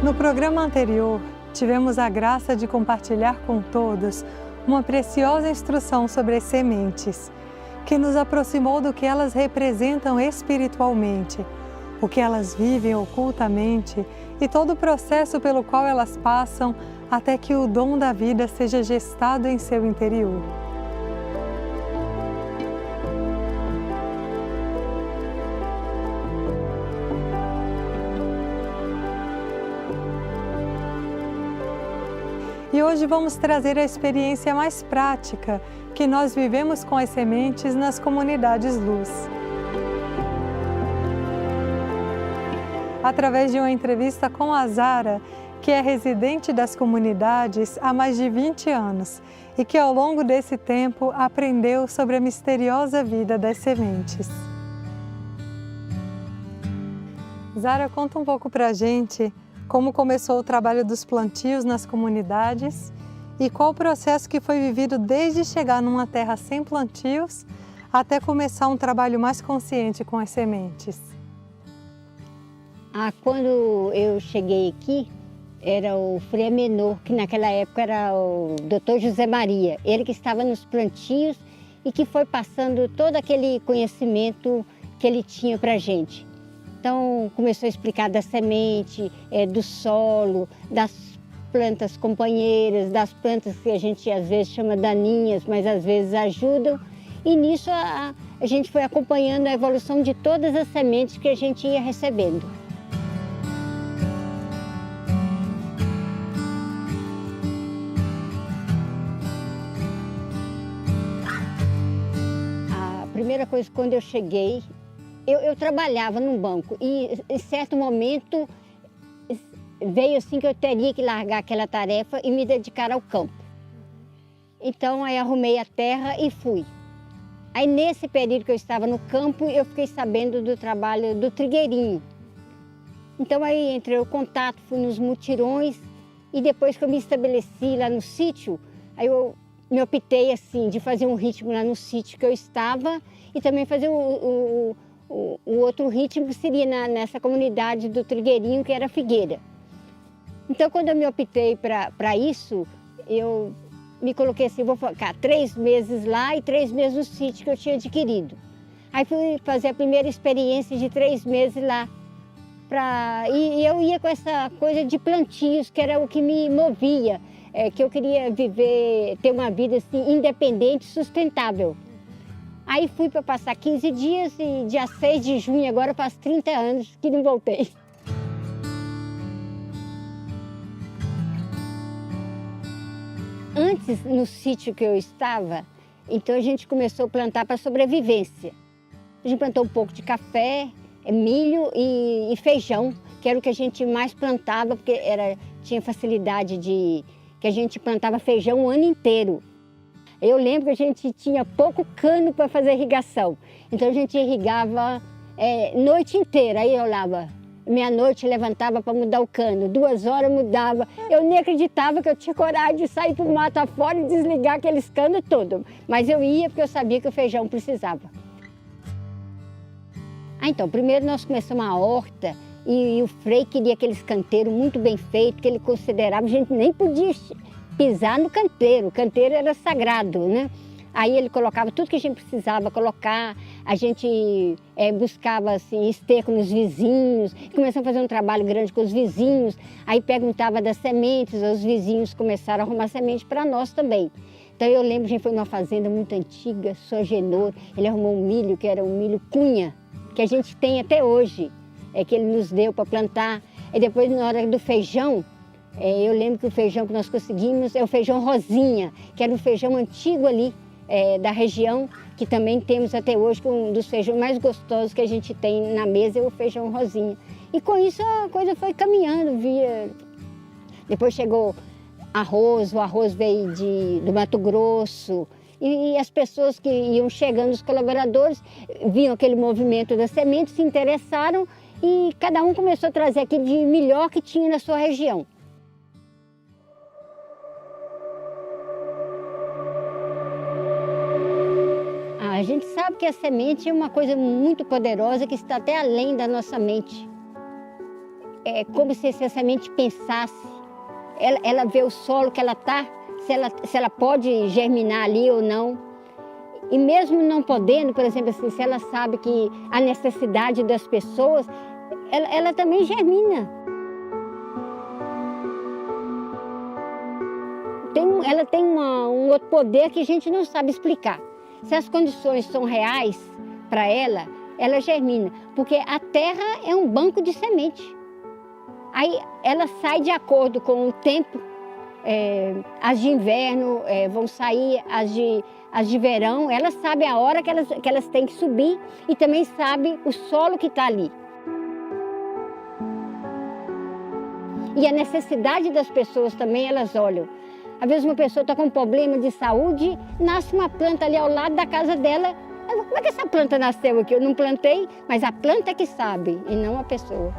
No programa anterior, tivemos a graça de compartilhar com todos uma preciosa instrução sobre as sementes, que nos aproximou do que elas representam espiritualmente, o que elas vivem ocultamente e todo o processo pelo qual elas passam até que o dom da vida seja gestado em seu interior. E hoje vamos trazer a experiência mais prática que nós vivemos com as sementes nas comunidades Luz. Através de uma entrevista com a Zara, que é residente das comunidades há mais de 20 anos e que ao longo desse tempo aprendeu sobre a misteriosa vida das sementes. Zara, conta um pouco pra gente como começou o trabalho dos plantios nas comunidades e qual o processo que foi vivido desde chegar numa terra sem plantios até começar um trabalho mais consciente com as sementes. Quando eu cheguei aqui, era o Frei Menor, que naquela época era o Dr. José Maria, ele que estava nos plantios e que foi passando todo aquele conhecimento que ele tinha para a gente. Então, começou a explicar da semente, do solo, das plantas companheiras, das plantas que a gente às vezes chama daninhas, mas às vezes ajudam. E nisso a gente foi acompanhando a evolução de todas as sementes que a gente ia recebendo. A primeira coisa, quando eu cheguei, eu trabalhava num banco e em certo momento veio assim que eu teria que largar aquela tarefa e me dedicar ao campo. Então aí arrumei a terra e fui. Aí nesse período que eu estava no campo, eu fiquei sabendo do trabalho do trigueirinho. Então aí entrei em contato, fui nos mutirões e depois que eu me estabeleci lá no sítio, aí eu me optei assim de fazer um ritmo lá no sítio que eu estava e também fazer o outro ritmo que seria nessa comunidade do Trigueirinho, que era Figueira. Então, quando eu me optei para isso, eu me coloquei assim, vou ficar 3 meses lá e 3 meses no sítio que eu tinha adquirido. Aí fui fazer a primeira experiência de 3 meses lá. E eu ia com essa coisa de plantios, que era o que me movia, que eu queria viver, ter uma vida assim, independente, sustentável. Aí fui para passar 15 dias e dia 6 de junho, agora faz 30 anos que não voltei. Antes, no sítio que eu estava, então a gente começou a plantar para sobrevivência. A gente plantou um pouco de café, milho e feijão, que era o que a gente mais plantava, porque tinha facilidade que a gente plantava feijão o ano inteiro. Eu lembro que a gente tinha pouco cano para fazer irrigação, então a gente irrigava noite inteira. Aí eu olhava, meia-noite levantava para mudar o cano, 2 horas mudava. Eu nem acreditava que eu tinha coragem de sair para o mato afora e desligar aqueles canos todos, mas eu ia porque eu sabia que o feijão precisava. Então, primeiro nós começamos a horta e o Frei queria aqueles canteiros muito bem feitos, que ele considerava, a gente nem podia pisar no canteiro, o canteiro era sagrado, né? Aí ele colocava tudo que a gente precisava colocar, a gente buscava assim, esterco nos vizinhos, começamos a fazer um trabalho grande com os vizinhos, aí perguntava das sementes, os vizinhos começaram a arrumar semente para nós também. Então eu lembro que a gente foi numa fazenda muito antiga, Sogenor, ele arrumou um milho que era um milho cunha, que a gente tem até hoje, que ele nos deu para plantar. E depois na hora do feijão, eu lembro que o feijão que nós conseguimos é o feijão rosinha, que era um feijão antigo ali da região, que também temos até hoje, que um dos feijões mais gostosos que a gente tem na mesa é o feijão rosinha. E com isso a coisa foi caminhando, Depois chegou arroz, o arroz veio do Mato Grosso, e as pessoas que iam chegando, os colaboradores, viam aquele movimento das sementes, se interessaram e cada um começou a trazer aquilo de melhor que tinha na sua região. A gente sabe que a semente é uma coisa muito poderosa que está até além da nossa mente. é como se a semente pensasse. Ela vê o solo que ela está, se ela pode germinar ali ou não. E mesmo não podendo, por exemplo, assim, se ela sabe que a necessidade das pessoas, ela também germina. Ela tem um outro poder que a gente não sabe explicar. Se as condições são reais para ela germina, porque a terra é um banco de semente. Aí ela sai de acordo com o tempo, as de inverno vão sair, as de verão, ela sabe a hora que elas têm que subir e também sabe o solo que está ali. E a necessidade das pessoas também elas olham. Às vezes uma pessoa está com um problema de saúde, nasce uma planta ali ao lado da casa dela. Como é que essa planta nasceu aqui? Eu não plantei, mas a planta é que sabe, e não a pessoa.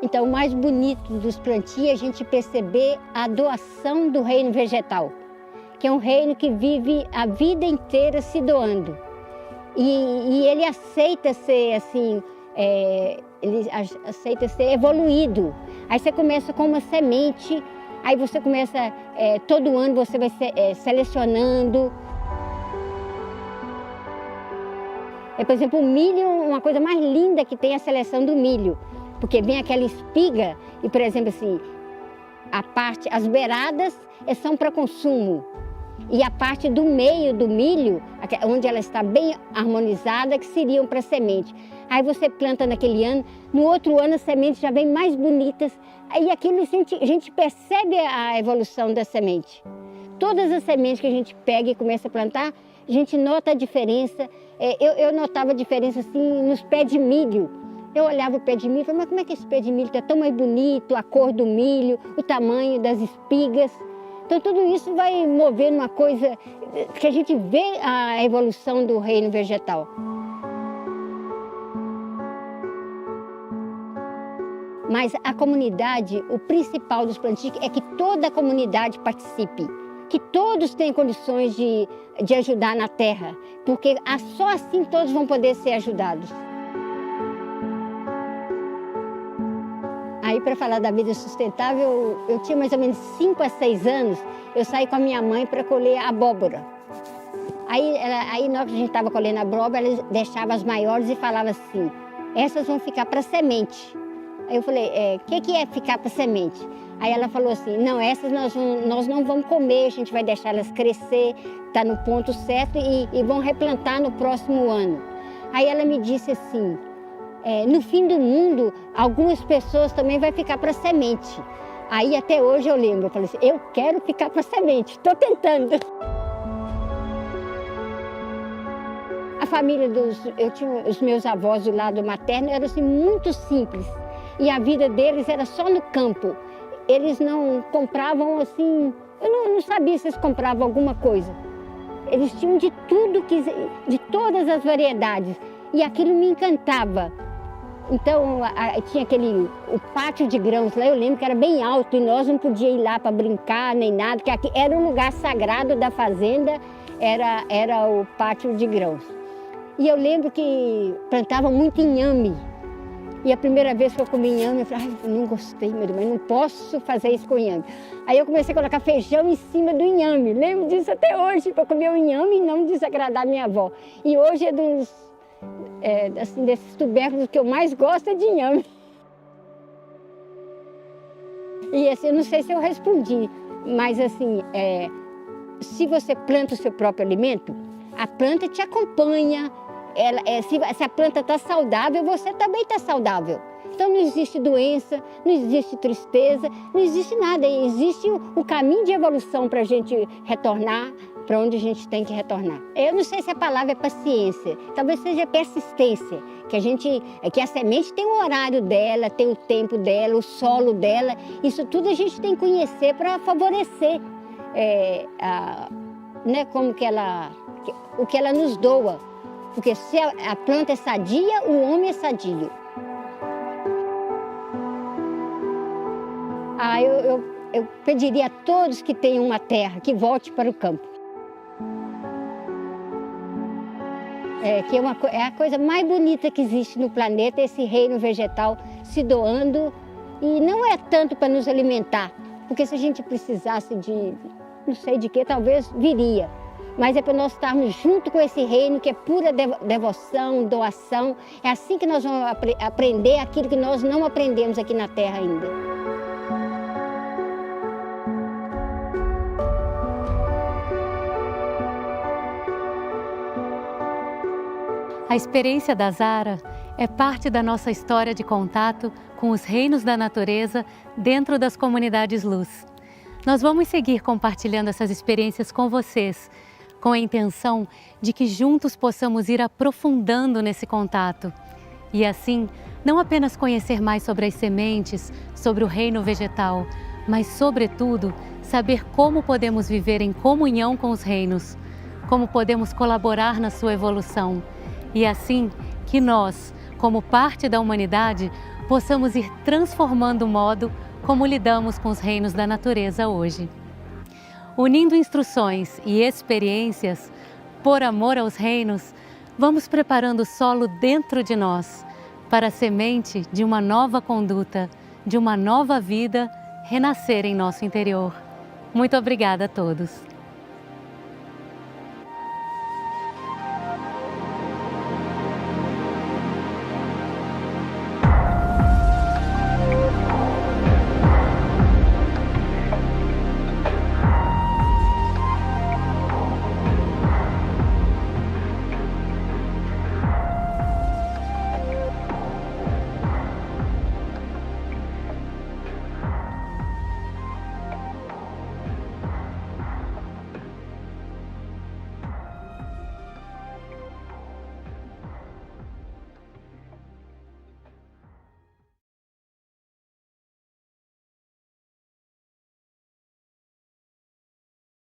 Então, o mais bonito dos plantios é a gente perceber a doação do reino vegetal, que é um reino que vive a vida inteira se doando. E ele aceita ser assim, ele aceita ser evoluído. Aí você começa com uma semente, aí você começa, todo ano você vai selecionando. Por exemplo, o milho, uma coisa mais linda que tem é a seleção do milho. Porque vem aquela espiga e, por exemplo, assim, as beiradas são para consumo. E a parte do meio do milho, onde ela está bem harmonizada, que seriam para semente. Aí você planta naquele ano, no outro ano as sementes já vêm mais bonitas. Aí aquilo a gente percebe a evolução da semente. Todas as sementes que a gente pega e começa a plantar, a gente nota a diferença. Eu notava a diferença assim nos pés de milho. Eu olhava o pé de milho e falava, mas como é que esse pé de milho está tão mais bonito, a cor do milho, o tamanho das espigas. Então tudo isso vai movendo uma coisa que a gente vê a evolução do reino vegetal. Mas a comunidade, o principal dos plantios é que toda a comunidade participe, que todos tenham condições de ajudar na terra, porque só assim todos vão poder ser ajudados. Aí, para falar da vida sustentável, eu tinha mais ou menos 5 a 6 anos, eu saí com a minha mãe para colher abóbora. Aí na hora que a gente estava colhendo a abóbora, ela deixava as maiores e falava assim, essas vão ficar para semente. Aí eu falei, o que é ficar para semente? Aí ela falou assim, não, essas nós não vamos comer, a gente vai deixar elas crescer, tá no ponto certo e vão replantar no próximo ano. Aí ela me disse assim, no fim do mundo, algumas pessoas também vai ficar para semente. Aí até hoje eu lembro, eu falei assim, eu quero ficar para semente, estou tentando. A família eu tinha os meus avós do lado materno, eram assim muito simples. E a vida deles era só no campo. Eles não compravam assim, eu não sabia se eles compravam alguma coisa. Eles tinham de tudo, de todas as variedades. E aquilo me encantava. Então, tinha o pátio de grãos lá, eu lembro que era bem alto e nós não podíamos ir lá para brincar nem nada, porque aqui era o lugar sagrado da fazenda, era o pátio de grãos. E eu lembro que plantavam muito inhame. E a primeira vez que eu comi inhame, eu falei, ai, não gostei, meu Deus, mas não posso fazer isso com inhame. Aí eu comecei a colocar feijão em cima do inhame, lembro disso até hoje, para comer o inhame e não desagradar minha avó. E hoje desses tubérculos que eu mais gosto é de inhame. E assim, eu não sei se eu respondi, mas assim, se você planta o seu próprio alimento, a planta te acompanha. Se a planta está saudável, você também está saudável. Então não existe doença, não existe tristeza, não existe nada. Existe o caminho de evolução para a gente retornar para onde a gente tem que retornar. Eu não sei se a palavra é paciência, talvez seja persistência, que a semente tem o horário dela, tem o tempo dela, o solo dela. Isso tudo a gente tem que conhecer para favorecer o que ela nos doa. Porque se a planta é sadia, o homem é sadio. Eu pediria a todos que tenham uma terra, que volte para o campo. que é a coisa mais bonita que existe no planeta, esse reino vegetal se doando. E não é tanto para nos alimentar, porque se a gente precisasse de não sei de que, talvez viria. Mas é para nós estarmos junto com esse reino que é pura devoção, doação. É assim que nós vamos aprender aquilo que nós não aprendemos aqui na Terra ainda. A experiência da Zara é parte da nossa história de contato com os reinos da natureza dentro das comunidades Luz. Nós vamos seguir compartilhando essas experiências com vocês, com a intenção de que juntos possamos ir aprofundando nesse contato e assim não apenas conhecer mais sobre as sementes, sobre o reino vegetal, mas sobretudo saber como podemos viver em comunhão com os reinos, como podemos colaborar na sua evolução e assim que nós, como parte da humanidade, possamos ir transformando o modo como lidamos com os reinos da natureza hoje. Unindo instruções e experiências, por amor aos reinos, vamos preparando o solo dentro de nós para a semente de uma nova conduta, de uma nova vida renascer em nosso interior. Muito obrigada a todos.